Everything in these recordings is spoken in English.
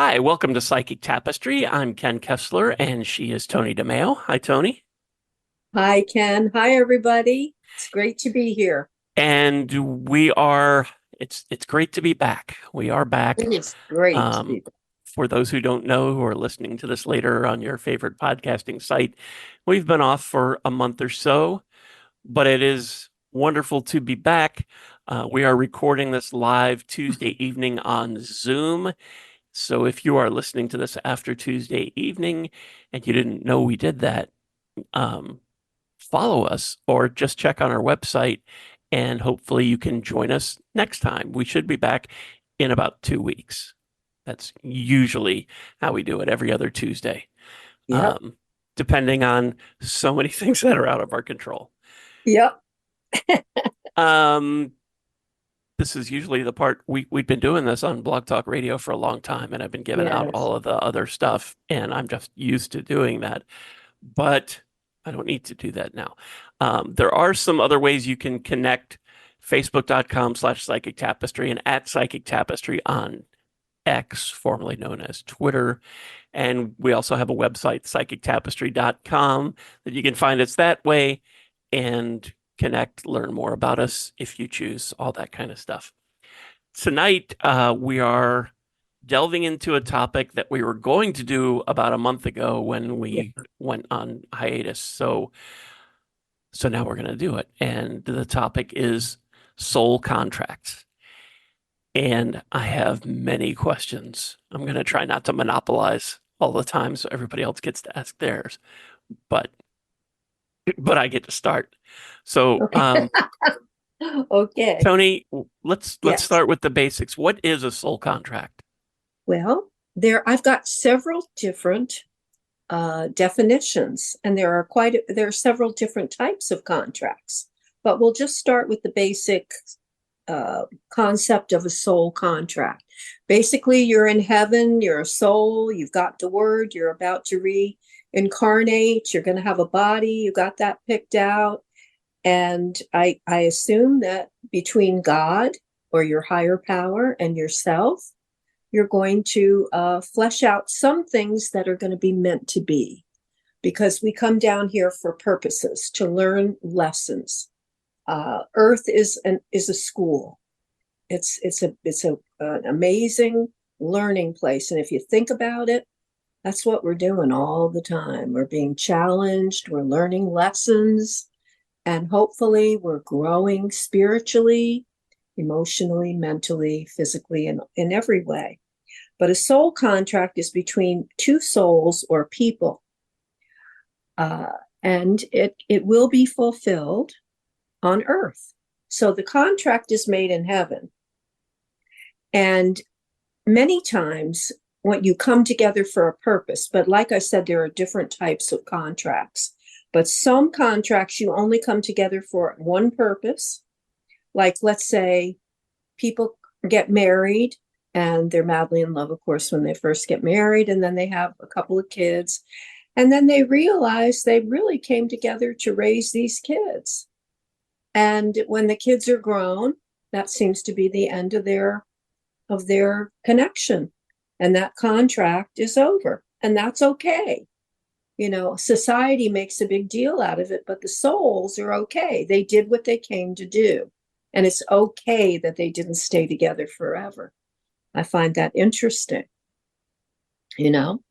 Hi, welcome to Psychic Tapestry. I'm Ken Kessler, and she is Toni DeMaio. Hi, Toni. Hi, Ken. Hi, everybody. It's great to be here. And we are, it's great to be back. We are back. It is great to Um, be back. for those who don't know who are listening to this later on your favorite podcasting site, we've been off for a month or so, but it is wonderful to be back. We are recording this live Tuesday evening on Zoom. So if you are listening to this after Tuesday evening and you didn't know we did that, um, follow us or just check on our website and hopefully you can join us next time. We should be back in about 2 weeks. That's usually how we do it every other Tuesday, Yep. um, depending on so many things that are out of our control. Yep. Um, this is usually the part we've been doing this on Blog Talk Radio for a long time, and I've been giving out Yes. all of the other stuff, and I'm just used to doing that. But I don't need to do that now. There are some other ways you can connect. Facebook.com/Psychic Tapestry and at Psychic Tapestry on X, formerly known as Twitter. And we also have a website, psychictapestry.com, that you can find us that way and connect, learn more about us if you choose, all that kind of stuff. Tonight, we are delving into a topic that we were going to do about a month ago when Yeah. we went on hiatus. So now we're going to do it. And the topic is soul contracts. And I have many questions. I'm going to try not to monopolize all the time so everybody else gets to ask theirs. But but I get to start. So, Okay. Okay. Toni, let's Yes. start with the basics. What is a soul contract? Well, I've got several different definitions, and there are several different types of contracts. But we'll just start with the basic concept of a soul contract. Basically, you're in heaven, you're a soul, you've got the word, you're about to reincarnate, you're going to have a body, you got that picked out. And I assume that between God or your higher power and yourself, you're going to flesh out some things that are going to be meant to be, because we come down here for purposes to learn lessons. Earth is a school. It's an amazing learning place, and if you think about it, that's what we're doing all the time. We're being challenged. We're learning lessons, and hopefully, we're growing spiritually, emotionally, mentally, physically, and in every way. But a soul contract is between two souls or people, uh, and it will be fulfilled on earth. So the contract is made in heaven. And many times when you come together for a purpose, but like I said, there are different types of contracts. But some contracts you only come together for one purpose. Like, let's say people get married and they're madly in love, of course, when they first get married, and then they have a couple of kids. And then they realize they really came together to raise these kids. And when the kids are grown, that seems to be the end of their connection. And that contract is over. And that's okay. Society makes a big deal out of it, but the souls are okay. They did what they came to do. And it's okay that they didn't stay together forever. I find that interesting, you know?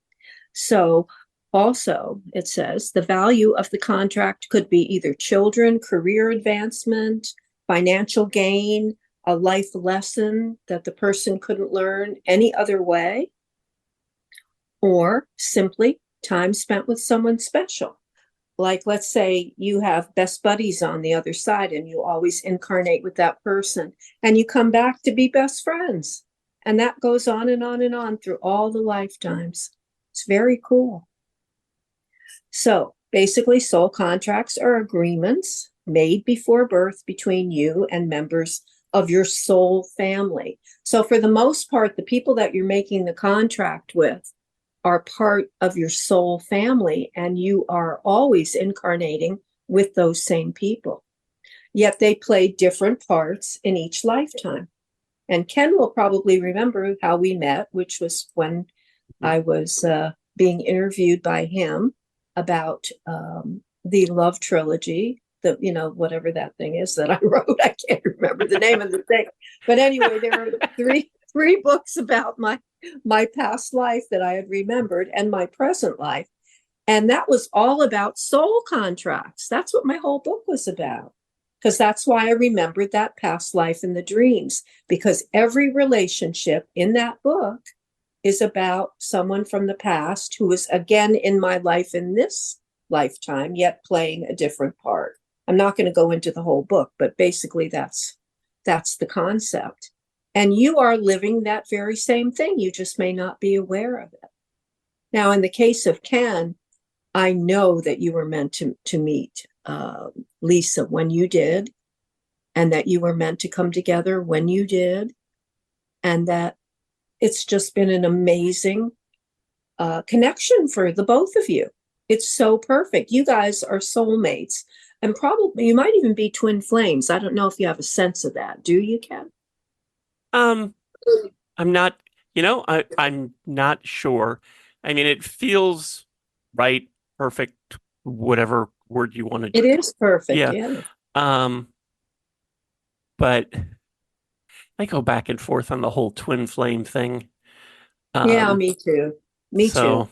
So also, it says the value of the contract could be either children, career advancement, financial gain, a life lesson that the person couldn't learn any other way, or simply time spent with someone special. Like, let's say you have best buddies on the other side and you always incarnate with that person and you come back to be best friends. And that goes on and on and on through all the lifetimes. It's very cool. So basically, soul contracts are agreements made before birth between you and members of your soul family. So for the most part, the people that you're making the contract with are part of your soul family, and you are always incarnating with those same people. Yet they play different parts in each lifetime. And Ken will probably remember how we met, which was when I was being interviewed by him about the love trilogy, whatever that thing is that I wrote. I can't remember the name of the thing. But anyway, there are three books about my past life that I had remembered and my present life. And that was all about soul contracts. That's what my whole book was about. Because that's why I remembered that past life in the dreams, because every relationship in that book is about someone from the past who is again in my life in this lifetime, yet playing a different part. I'm not going to go into the whole book, but basically that's the concept. And you are living that very same thing. You just may not be aware of it. Now, in the case of Ken, I know that you were meant to meet Lisa when you did, and that you were meant to come together when you did, and that it's just been an amazing connection for the both of you. It's so perfect. You guys are soulmates, and probably you might even be twin flames. I don't know if you have a sense of that. Do you, Ken? Um, I'm not, I'm not sure. I mean, it feels right, perfect, whatever word you want to. It is perfect, Yeah. yeah. Um, but I go back and forth on the whole twin flame thing. Yeah, Um, me too. Me too. so,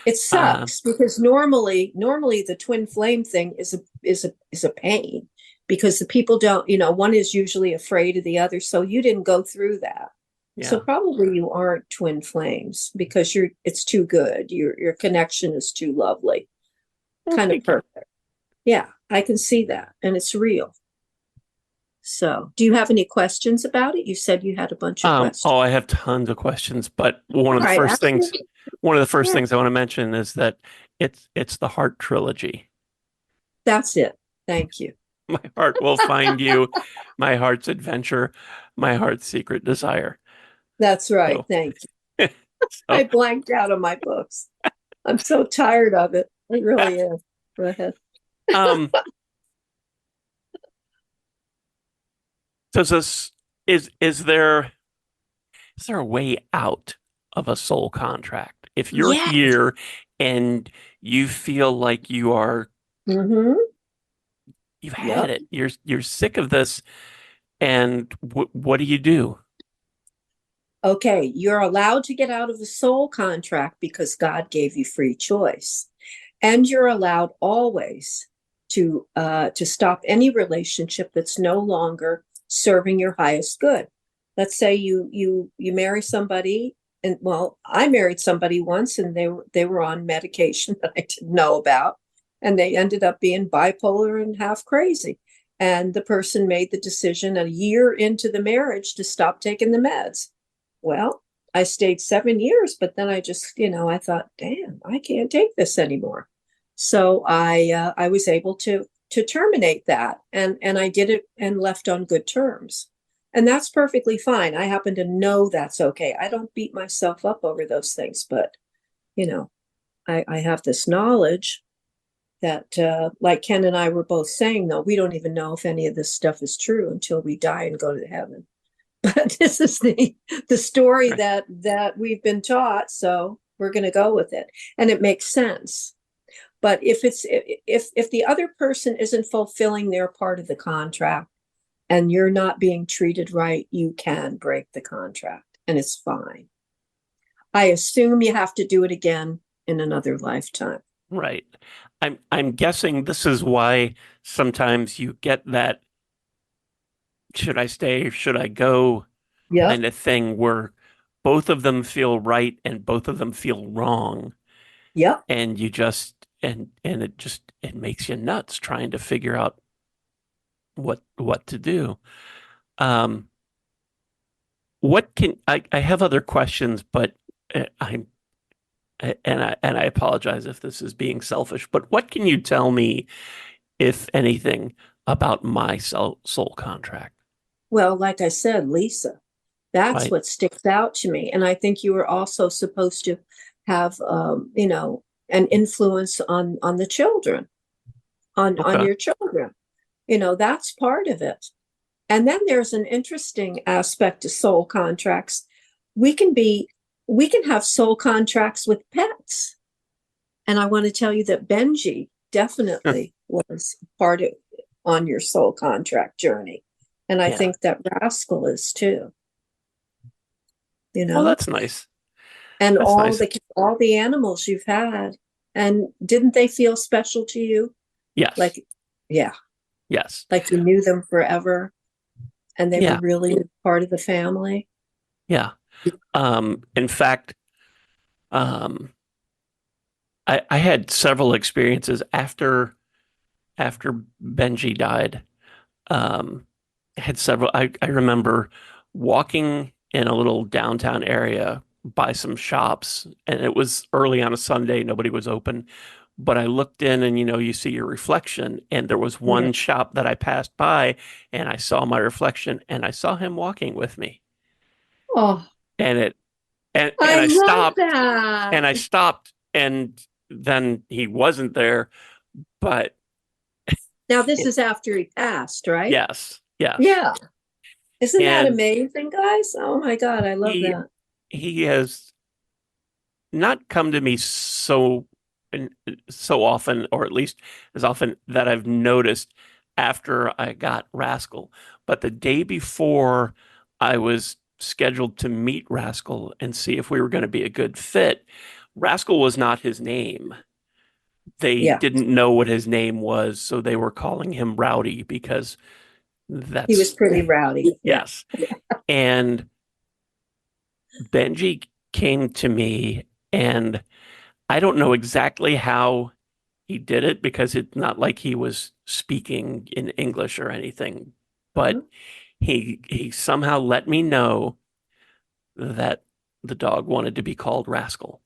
It uh, sucks because normally the twin flame thing is a pain because the people don't, one is usually afraid of the other. So you didn't go through that. So yeah. probably you aren't twin flames because it's too good. Your connection is too lovely. Well, Kind of thank you. perfect. Yeah, I can see that. And it's real. So do you have any questions about it? You said you had a bunch of questions. Oh, I have tons of questions, but All right, actually, one of the first yeah, things I want to mention is that it's the heart trilogy. that's it. Thank you. My heart will find you, my heart's adventure, my heart's secret desire. That's right. So, Thank you. I so, blanked out of my books. I'm so tired of it. It really is. Go ahead. um, does this is there a way out of a soul contract? If you're Yeah. here and you feel like Mm-hmm. you've had Yep. it, you're sick of this, and what do you do? Okay. You're allowed to get out of a soul contract because God gave you free choice. And you're allowed always to stop any relationship that's no longer serving your highest good. Let's say you marry somebody, and well, I married somebody once, and they were on medication that I didn't know about, and they ended up being bipolar and half crazy. And the person made the decision a year into the marriage to stop taking the meds. Well, I stayed 7 years, but then I just, I thought, damn, I can't take this anymore. So I was able to terminate that, and I did it and left on good terms. And that's perfectly fine. I happen to know that's okay. I don't beat myself up over those things, but you know, I have this knowledge that, like Ken and I were both saying, though, we don't even know if any of this stuff is true until we die and go to heaven. But this is the story Right. that we've been taught, so we're going to go with it, and it makes sense. But if the other person isn't fulfilling their part of the contract and you're not being treated right, you can break the contract, and it's fine. I assume you have to do it again in another lifetime. Right. I'm guessing this is why sometimes you get that should I stay, should I go Yep. kind of thing where both of them feel right and both of them feel wrong. Yep. And you just and it makes you nuts trying to figure out what to do. Um, what can I have other questions, but I'm and I apologize if this is being selfish, but what can you tell me, if anything, about my soul contract? Well, like I said, Lisa, that's Right? what sticks out to me. And I think you were also supposed to have, an influence on the children, on Okay. your children. That's part of it. And then there's an interesting aspect to soul contracts. We can be we can have soul contracts with pets. And I want to tell you that Benji definitely was part of on your soul contract journey. And I Yeah. think that Rascal is too, you Oh, know, that's nice. and That's nice. all the animals you've had. And didn't they feel special to you? Yes. Like, yeah, Yes. like you knew them forever and they were Yeah. really part of the family. Yeah. In fact, um, I had several experiences after Benji died. Um, I had several. I remember walking in a little downtown area by some shops, and it was early on a Sunday. Nobody was open, but I looked in, and you see your reflection, and there was Yeah. one shop that I passed by, and I saw my reflection, and I saw him walking with me, Oh, and it and I I love stopped, that. and then he wasn't there, but Now, this is after he passed, right? yes, yes. Yeah. Isn't that And amazing, guys? Oh my God, I love he that. he has not come to me so often, or at least as often that I've noticed after I got Rascal. But the day before I was scheduled to meet Rascal and see if we were going to be a good fit, Rascal was not his name. They Yeah, didn't know what his name was, so they were calling him Rowdy because he was that's pretty rowdy. Yeah. yes. And Benji came to me, and I don't know exactly how he did it because it's not like he was speaking in English or anything, but he somehow let me know that the dog wanted to be called Rascal.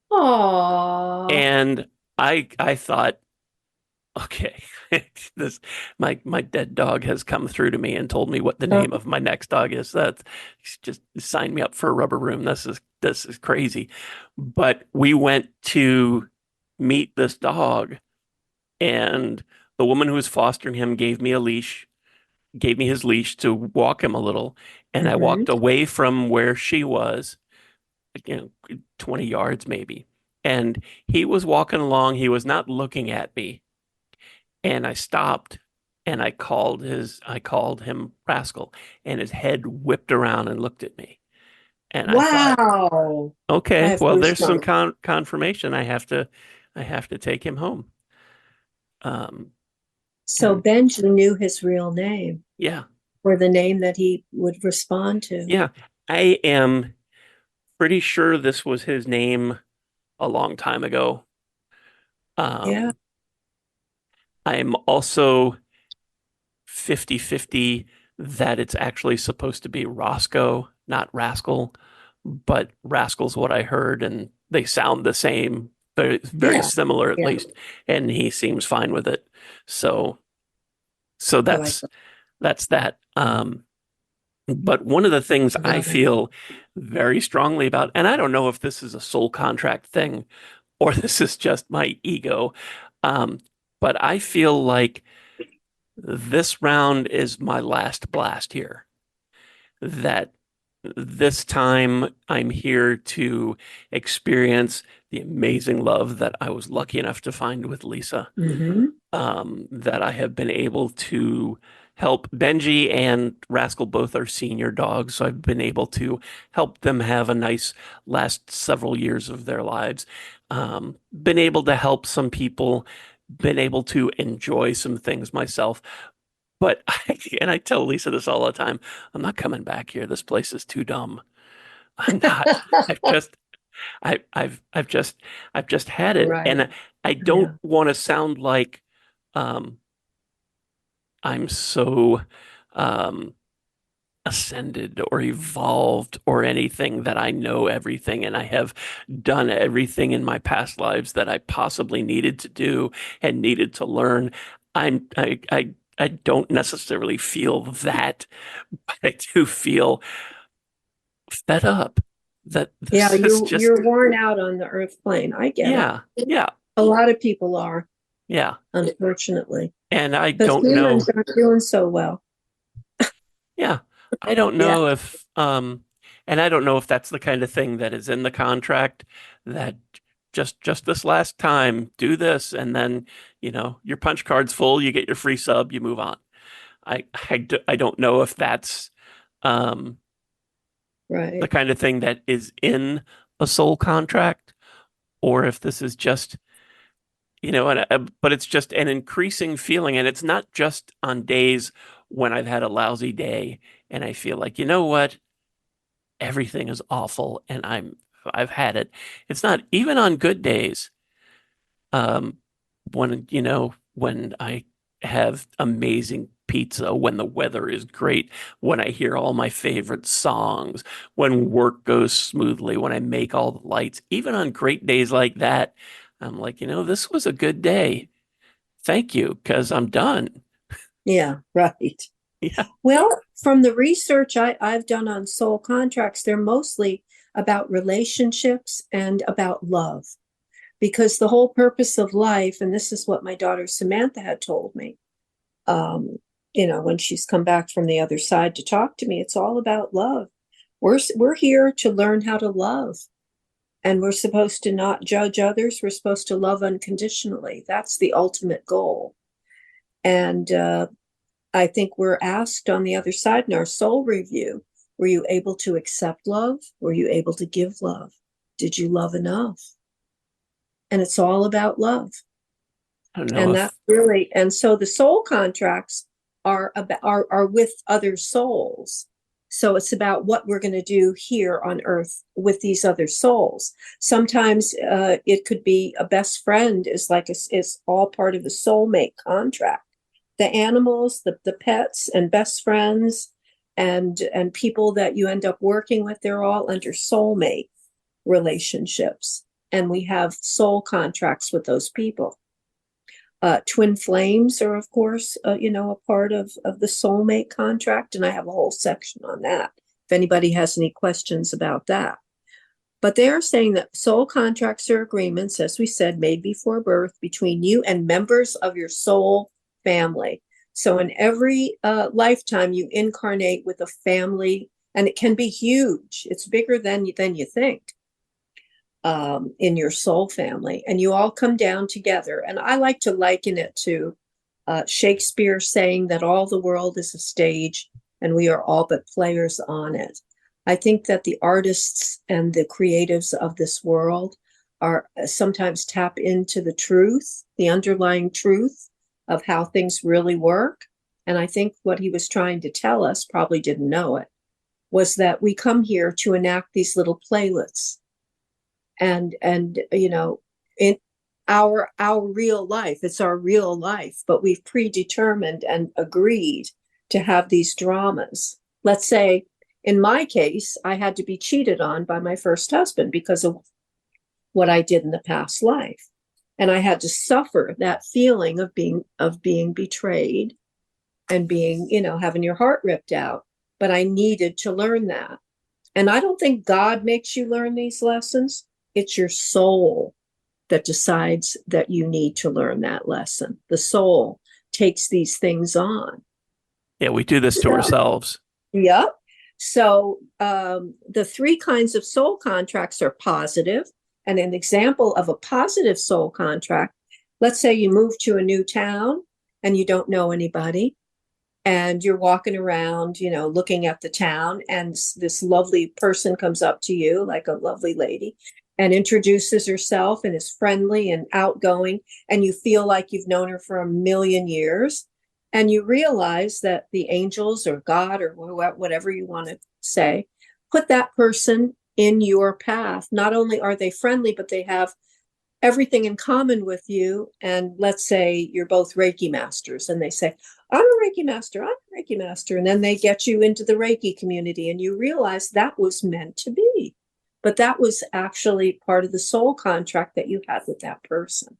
Oh, And I thought, okay, this my dead dog has come through to me and told me what the name of my next dog is. That just signed me up for a rubber room. This is crazy. But we went to meet this dog, and the woman who was fostering him gave me his leash to walk him a little, and I hmm. walked away from where she was, 20 yards maybe. And he was walking along, he was not looking at me, and I stopped and I called him Rascal, and his head whipped around and looked at me. And I thought, Wow. I okay, have well, there's some goosebumps. confirmation. I have to take him home. Um, So and Benji knew his real name yeah, or the name that he would respond to. yeah, I am pretty sure this was his name a long time ago. Yeah, Um, I'm also 50-50 that it's actually supposed to be Roscoe, not Rascal, but Rascal's what I heard, and they sound the same, very, very yeah, similar at yeah. least, and he seems fine with it. So, so I like that's that. But one of the things I that. feel very strongly about, and I don't know if this is a soul contract thing or this is just my ego, um, but I feel like this round is my last blast here. That this time I'm here to experience the amazing love that I was lucky enough to find with Lisa. Hmm. That I have been able to help Benji and Rascal, both are senior dogs. So I've been able to help them have a nice last several years of their lives. Been able to help some people, been able to enjoy some things myself. But and I tell Lisa this all the time, I'm not coming back here. This place is too dumb. I'm not. I've just I've just had it. Right. And I don't Yeah. want to sound like um I'm so um, ascended or evolved or anything that I know everything and I have done everything in my past lives that I possibly needed to do and needed to learn. I don't necessarily feel that, but I do feel fed up that Yeah, this is just you're worn out on the earth plane. I get it. yeah, yeah, A lot of people are, yeah. unfortunately, And I because don't humans know. aren't doing so well. Yeah, I don't Yeah. know if And I don't know if that's the kind of thing that is in the contract that just this last time, do this, and then, your punch card's full, you get your free sub, you move on. I don't know if that's um, the Right. kind of thing that is in a soul contract, or if this is just, but it's just an increasing feeling. And it's not just on days when I've had a lousy day and I feel like, you know what? Everything is awful and I've had it. It's not even on good days. Um, when I have amazing pizza, when the weather is great, when I hear all my favorite songs, when work goes smoothly, when I make all the lights, even on great days like that, I'm like, this was a good day. Thank you, because I'm done. Yeah, right. Yeah. Well, from the research I've done on soul contracts, they're mostly about relationships and about love. Because the whole purpose of life, and this is what my daughter Samantha had told me, um, when she's come back from the other side to talk to me, it's all about love. We're here to learn how to love, and we're supposed to not judge others. We're supposed to love unconditionally. That's the ultimate goal. And I think we're asked on the other side in our soul review, were you able to accept love? Were you able to give love? Did you love enough? And it's all about love. I don't know And that's if really, and so the soul contracts are with other souls. So it's about what we're going to do here on earth with these other souls. Sometimes it could be a best friend is all part of a soulmate contract. The animals, the pets and best friends and people that you end up working with, they're all under soulmate relationships. And we have soul contracts with those people. Twin flames are, of course, a part of the soulmate contract, and I have a whole section on that. If anybody has any questions about that, but they are saying that soul contracts are agreements, as we said, made before birth between you and members of your soul family. So in every lifetime, you incarnate with a family, and it can be huge. It's bigger than you think. In your soul family, and you all come down together. And I like to liken it to Shakespeare saying that all the world is a stage and we are all but players on it. I think that the artists and the creatives of this world are sometimes tap into the truth, the underlying truth of how things really work. And I think what he was trying to tell us, probably didn't know it, was that we come here to enact these little playlets and in our real life, it's our real life, but we've predetermined and agreed to have these dramas. Let's say in my case, I had to be cheated on by my first husband because of what I did in the past life, and I had to suffer that feeling of being betrayed and being, having your heart ripped out. But I needed to learn that. And I don't think God makes you learn these lessons. It's your soul that decides that you need to learn that lesson. The soul takes these things on. yeah, we do this to So, ourselves. yep. So the three kinds of soul contracts are positive. And an example of a positive soul contract, let's say you move to a new town and you don't know anybody, and you're walking around, looking at the town, and this lovely person comes up to you, like a lovely lady, and introduces herself and is friendly and outgoing, and you feel like you've known her for a million years. And you realize that the angels or God or whatever you want to say, put that person in your path. Not only are they friendly, but they have everything in common with you. And let's say you're both Reiki masters, and they say, I'm a Reiki master, I'm a Reiki master. And then they get you into the Reiki community, and you realize that was meant to be. But that was actually part of the soul contract that you had with that person.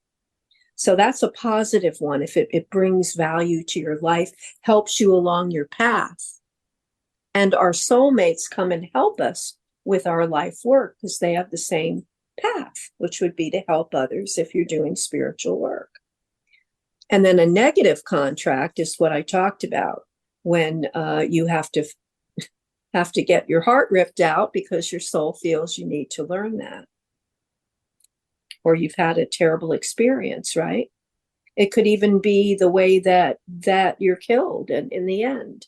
So that's a positive one. If it brings value to your life, helps you along your path. And our soulmates come and help us with our life work because they have the same path, which would be to help others if you're doing spiritual work. And then a negative contract is what I talked about, when you have to have to get your heart ripped out because your soul feels you need to learn that, or you've had a terrible experience, right? It could even be the way that you're killed, and in the end,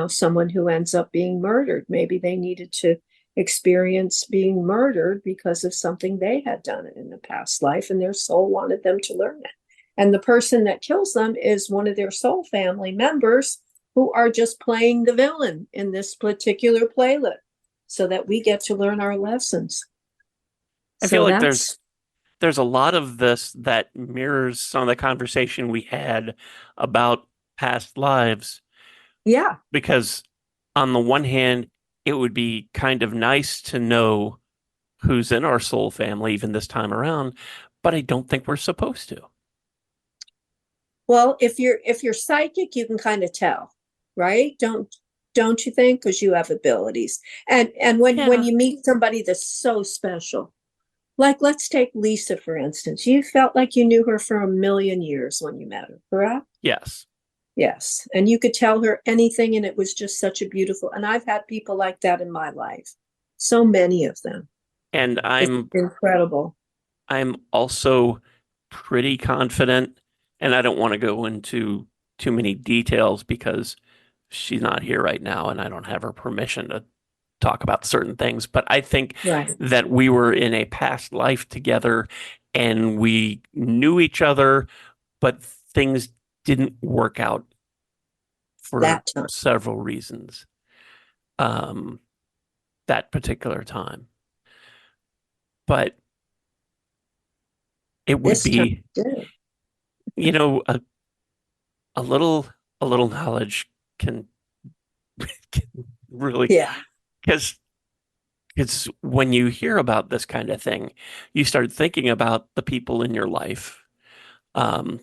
someone who ends up being murdered, maybe they needed to experience being murdered because of something they had done in a past life, and their soul wanted them to learn it. And the person that kills them is one of their soul family members who are just playing the villain in this particular playlet so that we get to learn our lessons. I feel So like that's, there's a lot of this that mirrors some of the conversation we had about past lives, yeah, because on the one hand, it would be kind of nice to know who's in our soul family even this time around, but I don't think we're supposed to. well, if you're psychic, you can kind of tell, right? Don't you think? Because you have abilities. And when Yeah. you meet somebody that's so special, like let's take Lisa, for instance. You felt like you knew her for a million years when you met her, correct? Yes. Yes. And you could tell her anything, and it was just such a beautiful, and I've had people like that in my life. So many of them. And It's incredible. I'm also pretty confident, and I don't want to go into too many details because she's not here right now and I don't have her permission to talk about certain things. But I think Right. that we were in a past life together and we knew each other, but things didn't work out for That time. several reasons, um, that particular time. But it would This time. be, Did. you know, a little a little knowledge can, can really, Yeah. because it's when you hear about this kind of thing, you start thinking about the people in your life, um,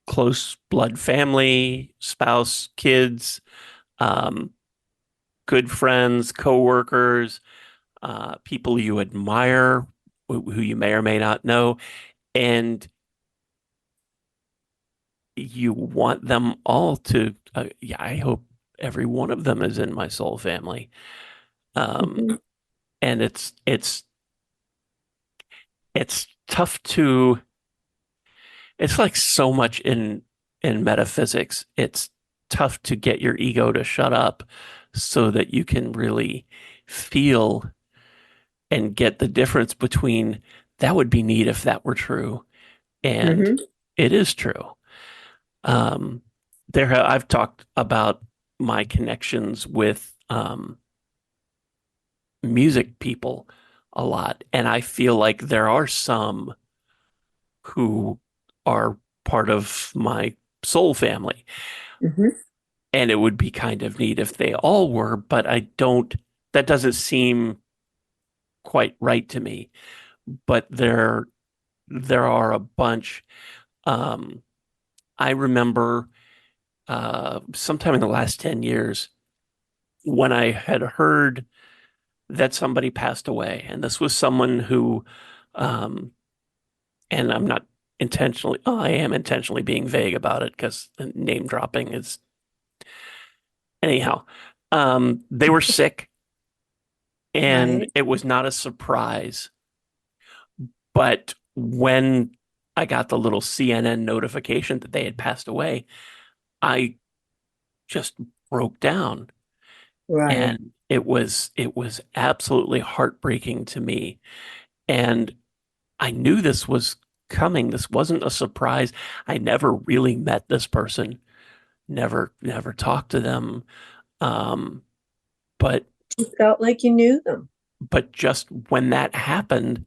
close blood family, spouse, kids, um, good friends, coworkers, people you admire, who you may or may not know, and you want them all to. Yeah, I hope every one of them is in my soul family. Um, Mhm. and it's tough to. It's like so much in metaphysics. It's tough to get your ego to shut up so that you can really feel and get the difference between that would be neat if that were true and Mhm. it is true. Um, I've talked about my connections with music people a lot, and I feel like there are some who are part of my soul family. Mhm. And it would be kind of neat if they all were, but that doesn't seem quite right to me. But there are a bunch. Um, I remember sometime in the last 10 years when I had heard that somebody passed away, and this was someone who, um, and I'm not intentionally, oh, I am intentionally being vague about it because name dropping is, anyhow. They were sick, and Right. it was not a surprise. But when I got the little CNN notification that they had passed away, I just broke down, Right. and it was absolutely heartbreaking to me. And I knew this was coming. This wasn't a surprise. I never really met this person, never talked to them. Um, but You felt like you knew them. just when that happened,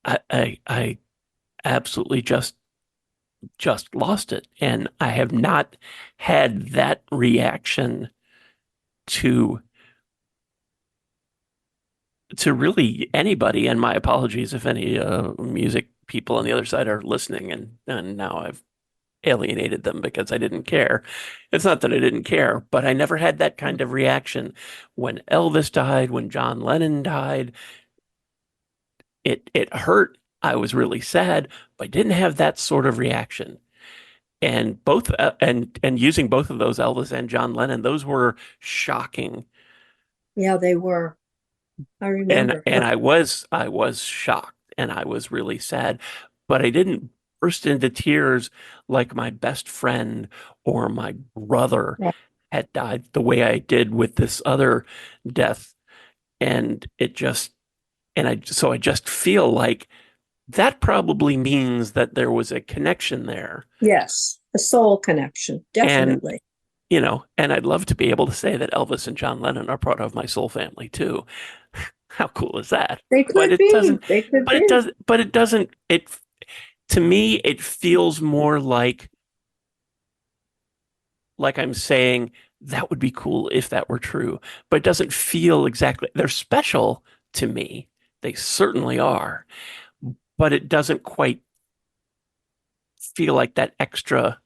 I absolutely just lost it. And I have not had that reaction to really anybody. And my apologies if any music people on the other side are listening, and now I've alienated them because I didn't care. It's not that I didn't care, but I never had that kind of reaction when Elvis died, when John Lennon died. It hurt. I was really sad, but I didn't have that sort of reaction. and both and using both of those, Elvis and John Lennon, those were shocking. Yeah, they were. I remember. And I was shocked and I was really sad, but I didn't burst into tears like my best friend or my brother Right. had died the way I did with this other death. And it just, and I, so I just feel like that probably means that there was a connection there. Yes, a soul connection, And, definitely. and I'd love to be able to say that Elvis and John Lennon are part of my soul family too. How cool is that? They But could it be. doesn't, They could be. but it doesn't, to me, it feels more like I'm saying that would be cool if that were true, but it doesn't feel exactly, they're special to me. They certainly are, but it doesn't quite feel like that extra,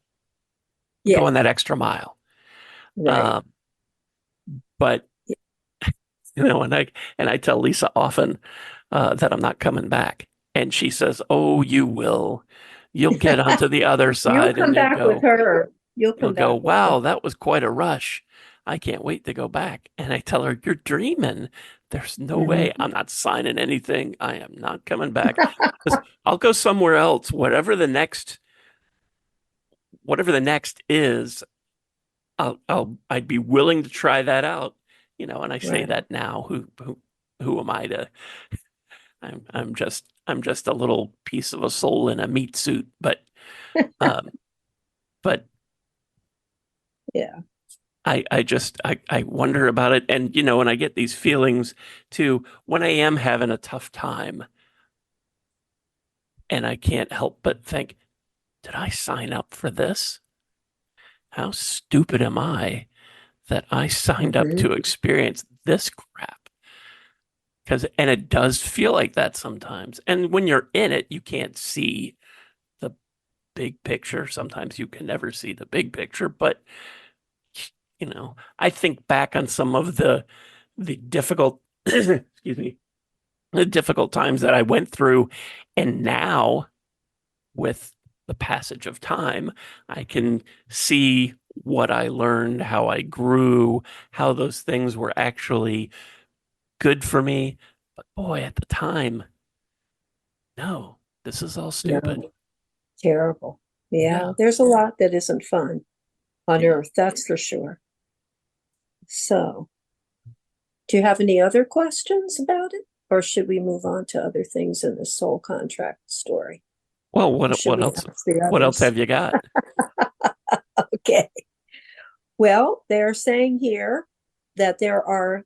Yeah, going that extra mile. right. Um, but and I tell Lisa often that I'm not coming back, and she says, "Oh, you will. You'll get onto the other You'll side, come and back with her. You'll you'll come go, back with her. wow, that was quite a rush. I can't wait to go back." And I tell her, "You're dreaming. There's no way. Mhm. I'm not signing anything. I am not coming back. I'll go somewhere else, whatever the next is. I'd be willing to try that out, and I say Right. that now. Who am I to? I'm just a little piece of a soul in a meat suit, um, but Yeah. I wonder about it, and and I get these feelings too when I am having a tough time, and I can't help but think, did I sign up for this? How stupid am I that I signed up Mhm. to experience this crap? And it does feel like that sometimes. And when you're in it, you can't see the big picture. Sometimes you can never see the big picture, but I think back on some of the difficult excuse me, the difficult times that I went through, and now with the passage of time, I can see what I learned, how I grew, how those things were actually good for me. But boy, at the time, no, this is all stupid. No, terrible. Yeah, Yeah. there's a lot that isn't fun on Yeah. Earth, that's for sure. So, do you have any other questions about it? Or should we move on to other things in the soul contract story? Well, Or should we ask the what else others? have you got? Okay. Well, they're saying here that there are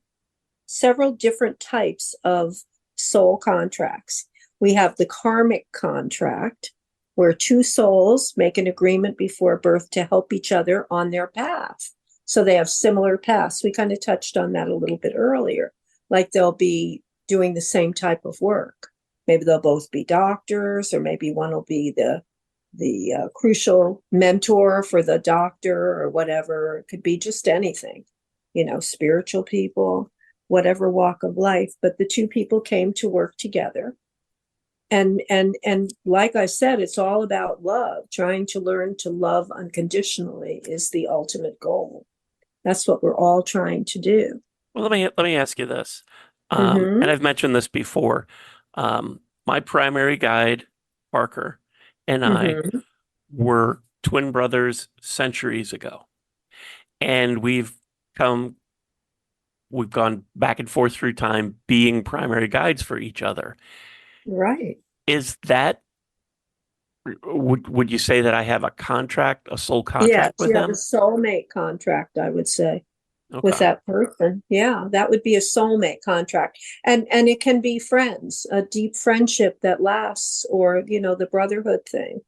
several different types of soul contracts. We have the karmic contract, where two souls make an agreement before birth to help each other on their path. So they have similar paths. We kind of touched on that a little bit earlier. Like they'll be doing the same type of work. Maybe they'll both be doctors, or maybe one will be the crucial mentor for the doctor or whatever. It could be just anything, spiritual people, whatever walk of life. But the two people came to work together. And like I said, it's all about love. Trying to learn to love unconditionally is the ultimate goal. That's what we're all trying to do. Well, let me ask you this, Mm-hmm. and I've mentioned this before. My primary guide, Parker, and I Mm-hmm. were twin brothers centuries ago, and come we've gone back and forth through time being primary guides for each other. Right. Is that would you say that I have a soul Yes, contract with you have a them? soulmate contract, I would say, with Okay, that person. Yeah, that would be a soulmate contract. And it can be friends, a deep friendship that lasts, or the brotherhood thing,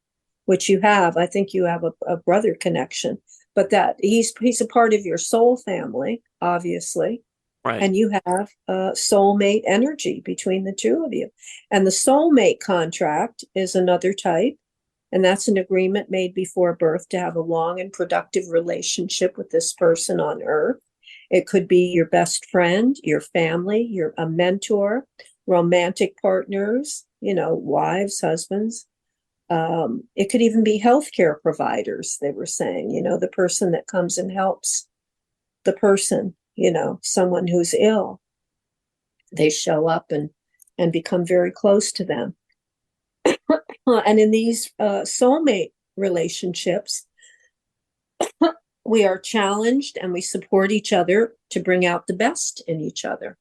which you have. I think you have a brother connection, but that he's a part of your soul family, obviously, right. and you have soulmate energy between the two of you. And the soulmate contract is another type, and that's an agreement made before birth to have a long and productive relationship with this person on earth. It could be your best friend, your family, a mentor, romantic partners, wives, husbands. It could even be healthcare providers, they were saying, the person that comes and helps the person, someone who's ill. They show up and become very close to them. And in these soulmate relationships, we are challenged and we support each other to bring out the best in each other.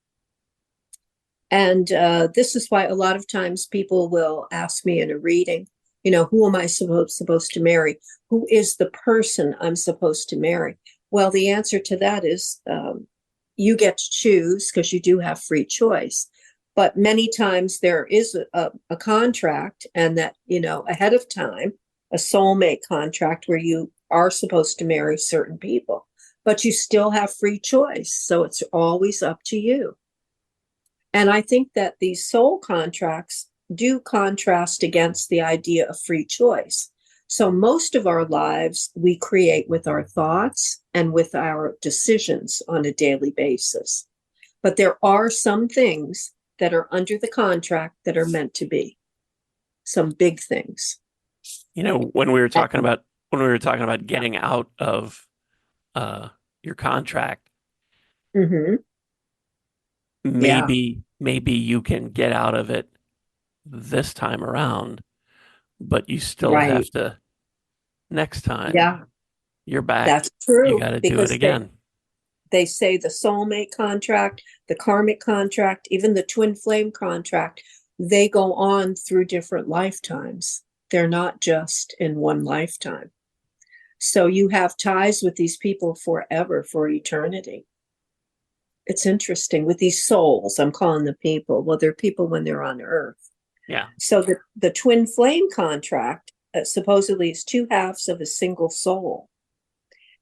And this is why a lot of times people will ask me in a reading, who am I supposed to marry? Who is the person I'm supposed to marry? Well, the answer to that is you get to choose because you do have free choice. But many times there is a contract, and that, ahead of time, a soulmate contract where you are supposed to marry certain people, but you still have free choice. So it's always up to you. And I think that these soul contracts do contrast against the idea of free choice. So most of our lives we create with our thoughts and with our decisions on a daily basis. But there are some things that are under the contract that are meant to be, some big things. When we were talking about getting out of uh your contract, Mm-hmm. Yeah, maybe you can get out of it this time around, but you still right. have to next time Yeah, you're back, that's you true got to do it because again. they say the soulmate contract, the karmic contract, even the twin flame contract, they go on through different lifetimes. They're not just in one lifetime. So you have ties with these people forever, for eternity. It's interesting with these souls. I'm calling them people. Well, they're people when they're on Earth. Yeah. So the twin flame contract supposedly is two halves of a single soul.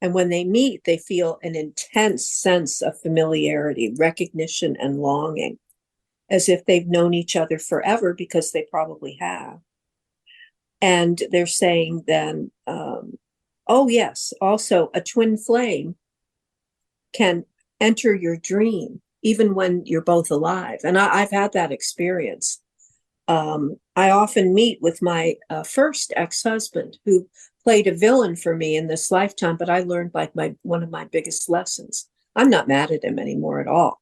And when they meet, they feel an intense sense of familiarity, recognition, and longing, as if they've known each other forever, because they probably have. And they're saying then, oh, yes, also a twin flame can enter your dream, even when you're both alive. And I've had that experience. I often meet with my first ex-husband, who played a villain for me in this lifetime, but I learned like one of my biggest lessons. I'm not mad at him anymore at all.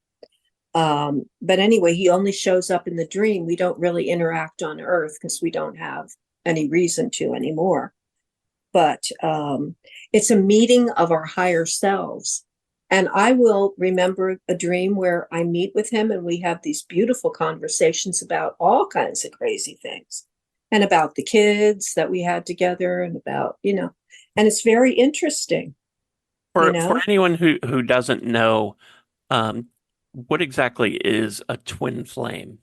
But anyway, he only shows up in the dream. We don't really interact on Earth because we don't have any reason to anymore. But it's a meeting of our higher selves. And I will remember a dream where I meet with him and we have these beautiful conversations about all kinds of crazy things, and about the kids that we had together, and about, and it's very interesting, you For know. anyone who doesn't know, um, what exactly is a twin flame?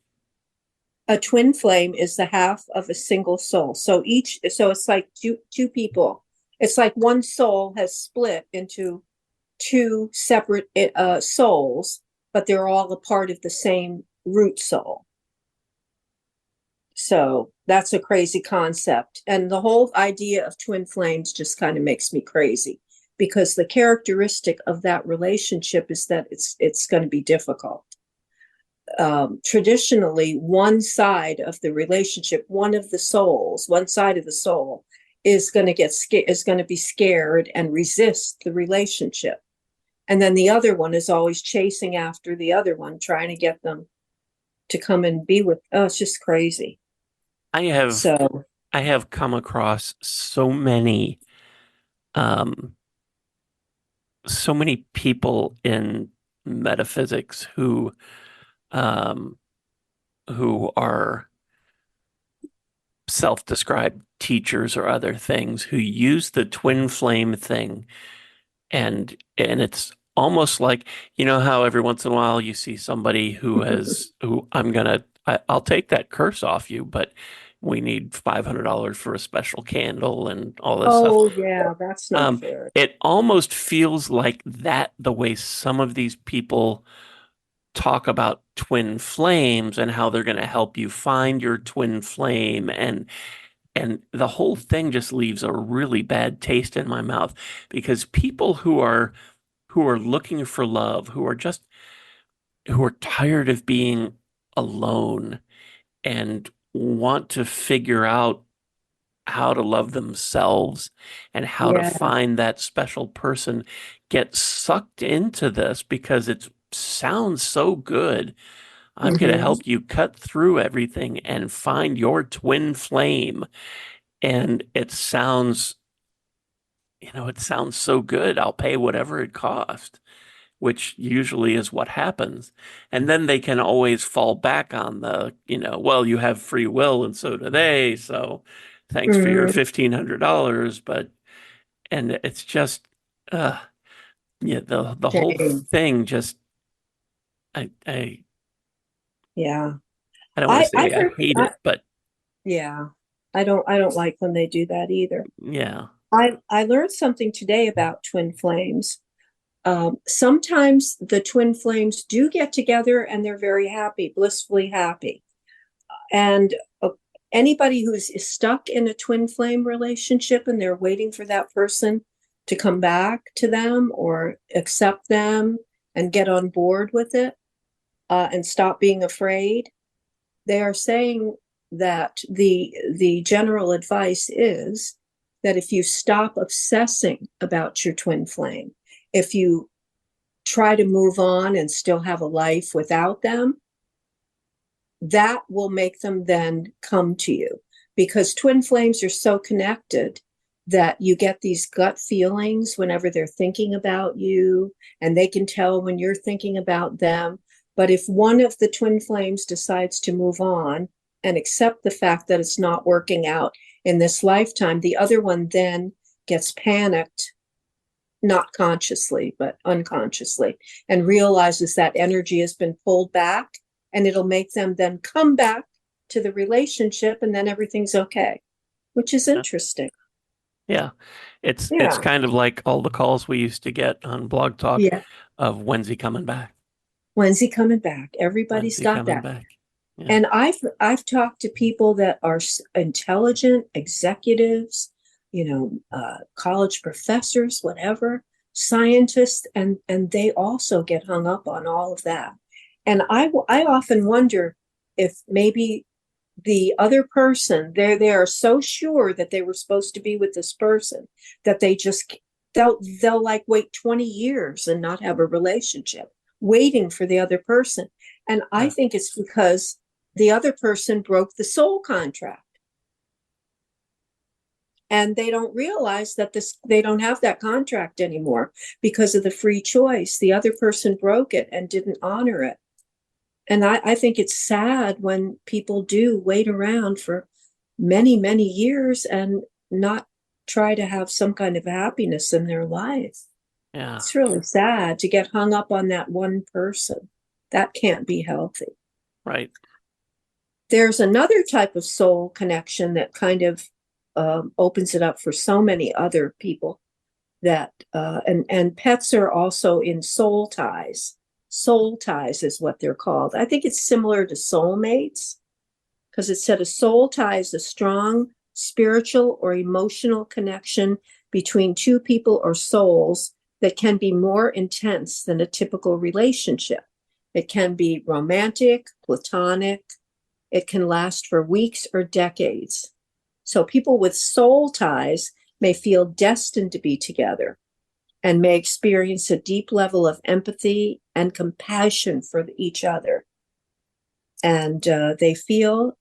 A twin flame is the half of a single soul. So it's like two people. It's like one soul has split into two separate souls, but they're all a part of the same root soul. So that's a crazy concept. And the whole idea of twin flames just kind of makes me crazy, because the characteristic of that relationship is that it's going to be difficult. Traditionally, one side of the relationship, one side of the soul is going to is going to be scared and resist the relationship. And then the other one is always chasing after the other one, trying to get them to come and be with. Oh, it's just crazy. I have So, I have come across um so many people in metaphysics um who are self-described teachers or other things who use the twin flame thing, and it's almost like, how every once in a while you see somebody who I'll take that curse off you, but we need $500 for a special candle and all this stuff. oh yeah, that's not Um, fair. it almost feels like that, the way some of these people talk about twin flames and how they're going to help you find your twin flame, and the whole thing just leaves a really bad taste in my mouth, because people who are looking for love, who are tired of being alone and want to figure out how to love themselves and how to Yeah. find that special person get sucked into this because it sounds so good. I'm going to Hmm. help you cut through everything and find your twin flame. And it sounds so good. I'll pay whatever it costs, which usually is what happens. And then they can always fall back on well, you have free will and so do they. So thanks for your Hmm. $1,500. And it's just, uh, yeah, the whole Shame. thing just, I, I, Yeah. I don't want to I say I heard, hate it, but yeah. I don't like when they do that either. yeah, I learned something today about twin flames. Sometimes the twin flames do get together and they're very happy, blissfully happy. And anybody who's stuck in a twin flame relationship and they're waiting for that person to come back to them or accept them and get on board with it, and stop being afraid, they are saying that the general advice is that if you stop obsessing about your twin flame, if you try to move on and still have a life without them, that will make them then come to you, because twin flames are so connected that you get these gut feelings whenever they're thinking about you, and they can tell when you're thinking about them. But if one of the twin flames decides to move on and accept the fact that it's not working out in this lifetime, the other one then gets panicked, not consciously, but unconsciously, and realizes that energy has been pulled back, and it'll make them then come back to the relationship, and then everything's okay, which is yeah, interesting. yeah. It's Yeah. kind of like all the calls we used to get on Blog Talk Yeah. of when's he coming back? When's he coming back? When's Everybody's he got coming that. back? Yeah. And I've talked to people that are intelligent executives, college professors, whatever, scientists, and they also get hung up on all of that. And I often wonder if maybe the other person, they are so sure that they were supposed to be with this person that they'll like wait 20 years and not have a relationship, waiting for the other person. And I Yeah. think it's because the other person broke the soul contract, and they don't realize that they don't have that contract anymore because of the free choice. The other person broke it and didn't honor it. And I think it's sad when people do wait around for many, many years and not try to have some kind of happiness in their life. Yeah. It's really sad to get hung up on that one person. That can't be healthy. Right. There's another type of soul connection that kind of opens it up for so many other people, that and pets are also in soul ties. Soul ties is what they're called. I think it's similar to soulmates, because it said a soul tie is a strong spiritual or emotional connection between two people or souls that can be more intense than a typical relationship. It can be romantic, platonic. It can last for weeks or decades. So people with soul ties may feel destined to be together and may experience a deep level of empathy and compassion for each other. And they feel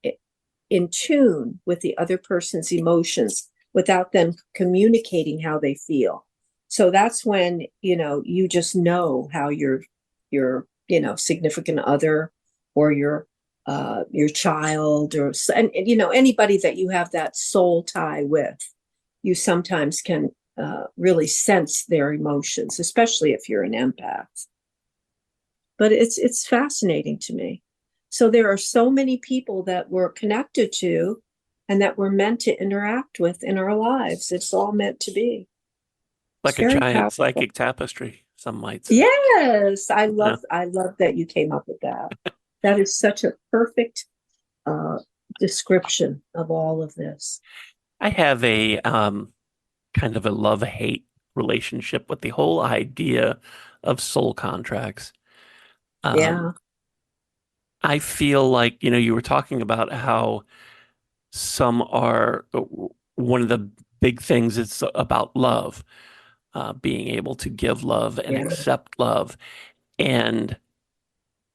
in tune with the other person's emotions without them communicating how they feel. So that's when, you just know how your significant other, or your child, or and anybody that you have that soul tie with, you sometimes can really sense their emotions, especially if you're an empath. But it's fascinating to me. So there are so many people that we're connected to and that we're meant to interact with in our lives. It's all meant to be. It's Like a very giant powerful. psychic tapestry, some might say. Yes, Yeah. I love that you came up with that. That is such a perfect uh, description of all of this. I have a kind of a love-hate relationship with the whole idea of soul contracts. Um, Yeah. I feel like, you were talking about how some are one of the big things is about love, being able to give love and Yeah, accept love. And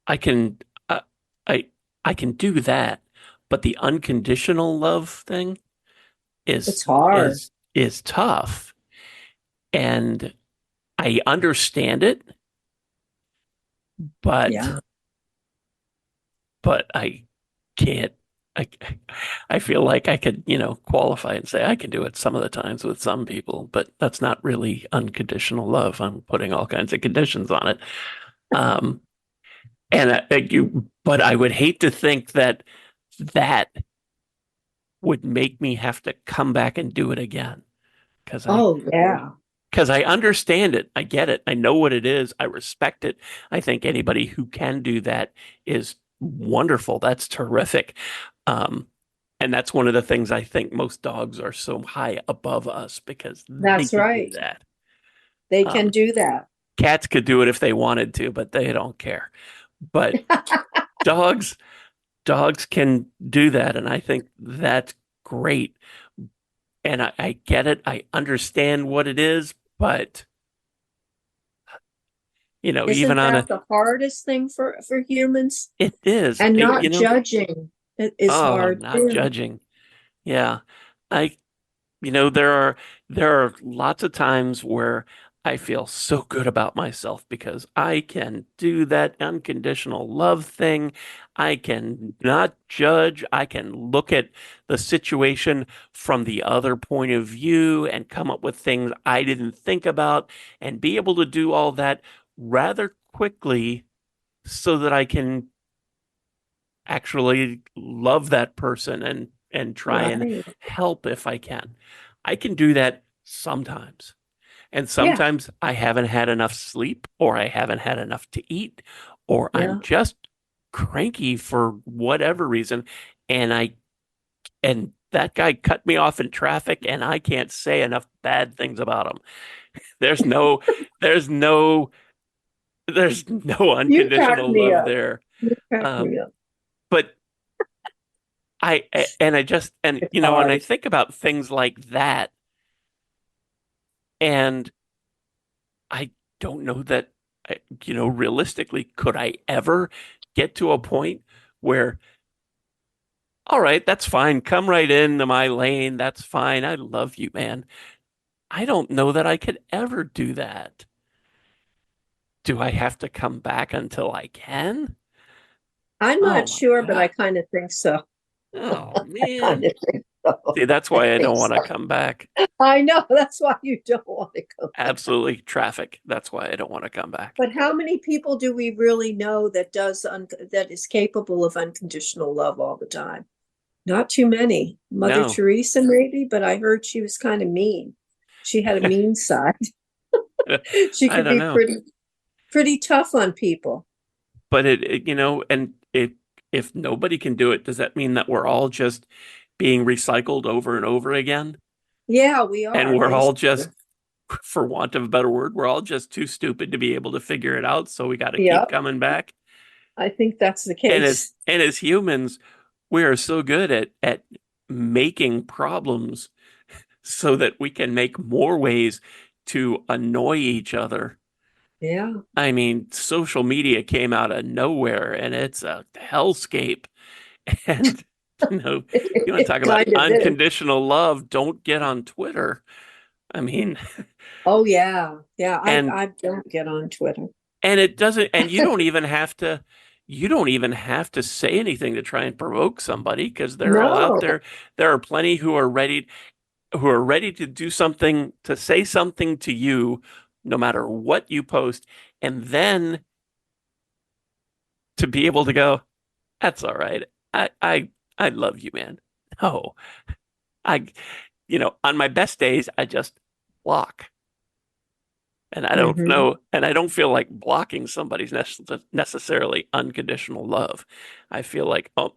I can, uh, I, I can do that, but the unconditional love thing it's hard. is tough. And I understand it, but Yeah. I can't. I I feel like I could, qualify and say I can do it some of the times with some people, but that's not really unconditional love. I'm putting all kinds of conditions on it. Um, and but I would hate to think that that would make me have to come back and do it again because Oh, yeah. I understand it. I get it. I know what it is. I respect it. I think anybody who can do that is wonderful. That's terrific. Um, and that's one of the things I think most dogs are so high above us because they That's can do right. that. They can Um, do that. Cats could do it if they wanted to, but they don't care. But dogs, dogs can do that, and I think that's great. And I get it. I understand what it is, but even Isn't on that the hardest thing for humans? it is, And not judging is oh, hard not too. judging. Yeah. I there are lots of times where I feel so good about myself because I can do that unconditional love thing. I can not judge. I can look at the situation from the other point of view and come up with things I didn't think about and be able to do all that rather quickly so that I can actually love that person and try and Right. help if I can. I can do that sometimes. And Yeah. sometimes I haven't had enough sleep or I haven't had enough to eat or I'm Yeah. just cranky for whatever reason and that guy cut me off in traffic and I can't say enough bad things about him. There's no there's no there's no You crack unconditional me love up. there. You crack Um, me up. but and I just and It's and I hard. think about things like that, and I don't know that realistically, could I ever get to a point where, all right, that's fine, come right into my lane, that's fine, I love you, man. I don't know that I could ever do that. Do I have to come back until I can? I'm Oh not my sure, but I God. kind of think so. Oh I kind man. of think so. See, that's I why I think don't want to so. come back. I know that's why you don't want to go back. Absolutely traffic. That's why I don't want to come back. But how many people do we really know that that is capable of unconditional love all the time? Not too many. Mother No. Teresa, maybe, but I heard she was kind of mean. She had a mean side. She I could don't be know. pretty tough on people. But and if nobody can do it, does that mean that we're all just being recycled over and over again? Yeah, we And are we're all basically. just, for want of a better word, we're all just too stupid to be able to figure it out. So we got to keep Yep, coming back. I think that's the And case. as humans, we are so good at making problems so that we can make more ways to annoy each other. Yeah, I mean, social media came out of nowhere and it's a hellscape. And you want to it talk about kind of is. unconditional love, don't get on Twitter. I mean, Oh yeah, yeah. I and I don't get on Twitter. it doesn't and you don't even have to say anything to try and provoke somebody because they're all out No, there. There are plenty who are ready to do something, to say something to you, no matter what you post, and then to be able to go, that's all right. I love you, man. No, I, on my best days, I just block. And I don't hmm know, and I don't feel like blocking somebody's necessarily unconditional love. I feel like, oh,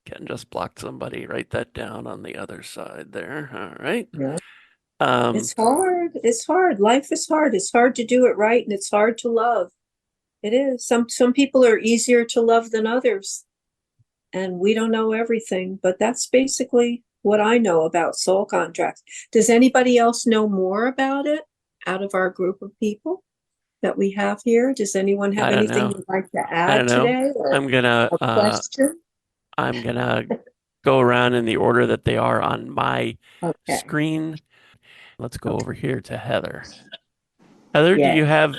can just block somebody, write that down on the other side there. All right. Yeah, Um, it's hard. It's hard. Life is hard. It's hard to do it right, and it's hard to love. It is. Some people are easier to love than others, and we don't know everything, but that's basically what I know about soul contracts. Does anybody else know more about it out of our group of people that we have here? Does anyone have I don't anything know. you'd like to I don't add know. today or I'm gonna a uh question? I'm gonna go around in the order that they are on my Okay. screen. Let's go Okay. over here to Heather. Heather, Yeah.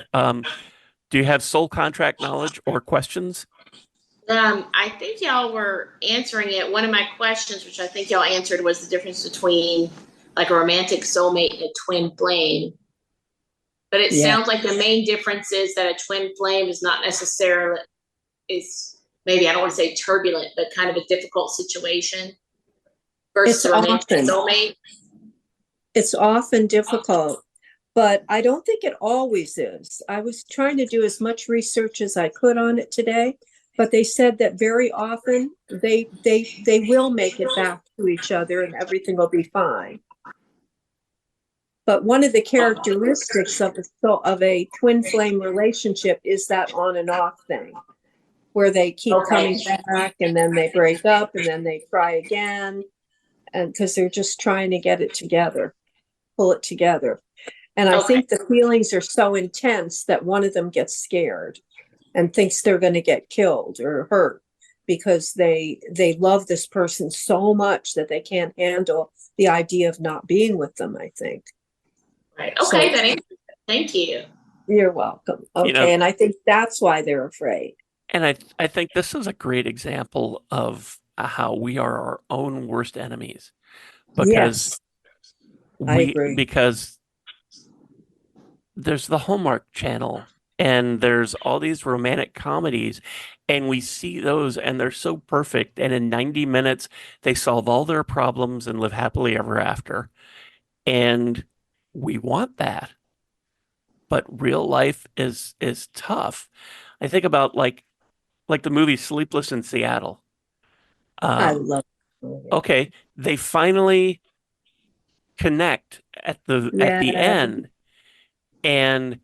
do you have soul contract knowledge or questions? I think y'all were answering it. One of my questions, which I think y'all answered, was the difference between like a romantic soulmate and a twin flame. But it Yeah. sounds like the main difference is that a twin flame is not necessarily is maybe I don't want to say turbulent, but kind of a difficult situation versus It's a romantic often, soulmate. it's often difficult, but I don't think it always is. I was trying to do as much research as I could on it today, but they said that very often they will make it back to each other and everything will be fine. But one of the characteristics of a twin flame relationship is that on and off thing, where they keep Okay. coming back and then they break up and then they try again, and because they're just trying to get it together, pull it together. And I Okay. think the feelings are so intense that one of them gets scared and thinks they're going to get killed or hurt because they love this person so much that they can't handle the idea of not being with them, I think. Right. So Okay. That answers it. Thank you. you're welcome. You know, Okay. And I think that's why they're afraid. and I think this is a great example of how we are our own worst enemies because Yes, I agree. because there's the Hallmark Channel and there's all these romantic comedies and we see those and they're so perfect and in 90 minutes they solve all their problems and live happily ever after. And we want that, but real life is tough. I think about like the movie Sleepless in Seattle. I Um, love the movie. okay, they finally connect at the Yeah, end, and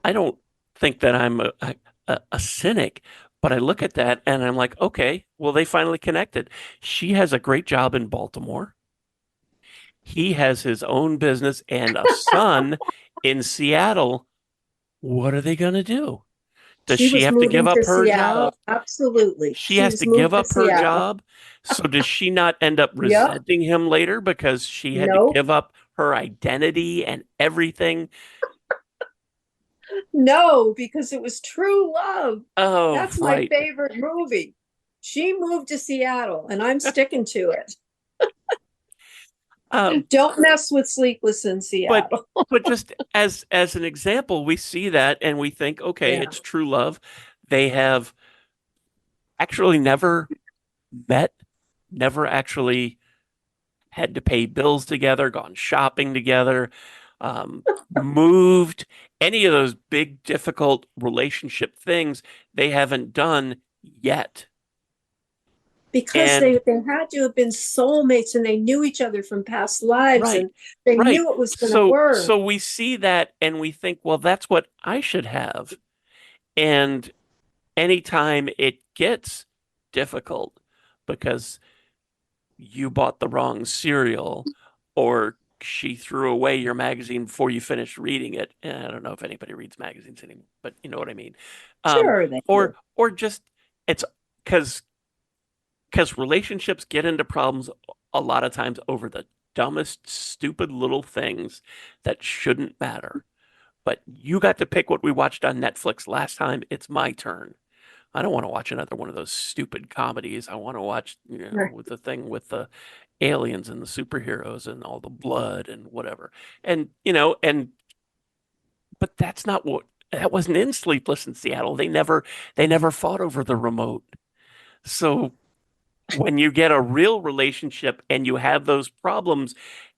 I don't think that I'm a cynic, but I look at that and I'm like, okay, well, they finally connected. She has a great job in Baltimore. He has his own business and a son in Seattle. What are they going to do? Does she she was have to give moving up to her Seattle. job? Absolutely. She She has was to give moved to up her Seattle. job. So does she not end up Yep. resenting him later because she had to Nope. give up her identity and everything? No, because it was true love. Oh, That's my right. favorite movie. She moved to Seattle and I'm sticking to it. Um, Don't mess with Sleepless in but Seattle. but just as an example, we see that and we think, okay, Yeah. it's true love. They have actually never met, never actually had to pay bills together, gone shopping together, moved, any of those big, difficult relationship things they haven't done yet. Because And they had to have been soulmates and they knew each other from past lives right, and they right. knew it was going to So work. we see that and we think, well, that's what I should have. And anytime it gets difficult because you bought the wrong cereal or she threw away your magazine before you finished reading it. And I don't know if anybody reads magazines anymore, but you know what I mean. Sure, they do. Or just it's because relationships get into problems a lot of times over the dumbest, stupid little things that shouldn't matter. But you got to pick what we watched on Netflix last time. It's my turn. I don't want to watch another one of those stupid comedies. I want to watch, with the thing with the aliens and the superheroes and all the blood and whatever. And, but that wasn't in Sleepless in Seattle. They never fought over the remote. So when you get a real relationship and you have those problems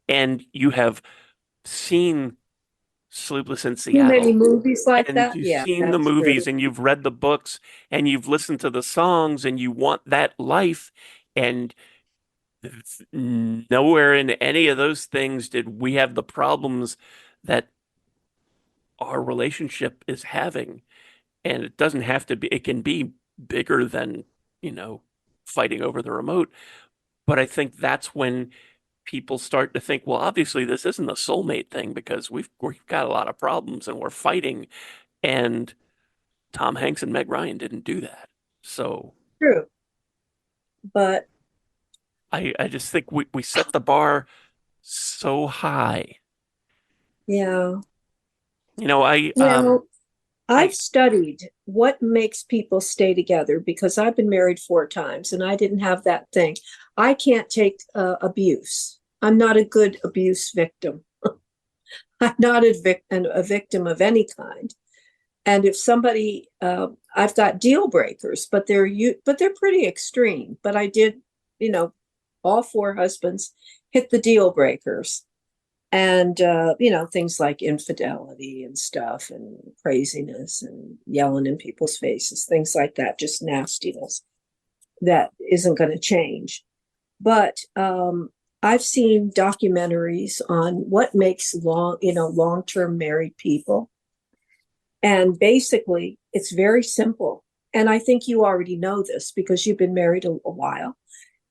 and you have seen Sleepless in Too many Seattle movies like and that. you've Yeah, seen the that's movies true. and you've read the books and you've listened to the songs and you want that life and nowhere in any of those things did we have the problems that our relationship is having. And it doesn't have to be, it can be bigger than, you know, fighting over the remote. But I think that's when people start to think, well, obviously this isn't a soulmate thing because we've got a lot of problems and we're fighting. And Tom Hanks and Meg Ryan didn't do that. So True. But I just think we set the bar so high. yeah, You know, you know, I I've studied what makes people stay together because I've been married 4 times and I didn't have that thing. I can't take abuse. I'm not a good abuse victim. I'm not a victim of any kind. And if somebody, I've got deal breakers, but they're pretty extreme. But I did, you know, all 4 husbands hit the deal breakers, and things like infidelity and stuff, and craziness, and yelling in people's faces, things like that, just nastiness that isn't going to change. But I've seen documentaries on what makes long-term married people, and basically, it's very simple. And I think you already know this because you've been married a while.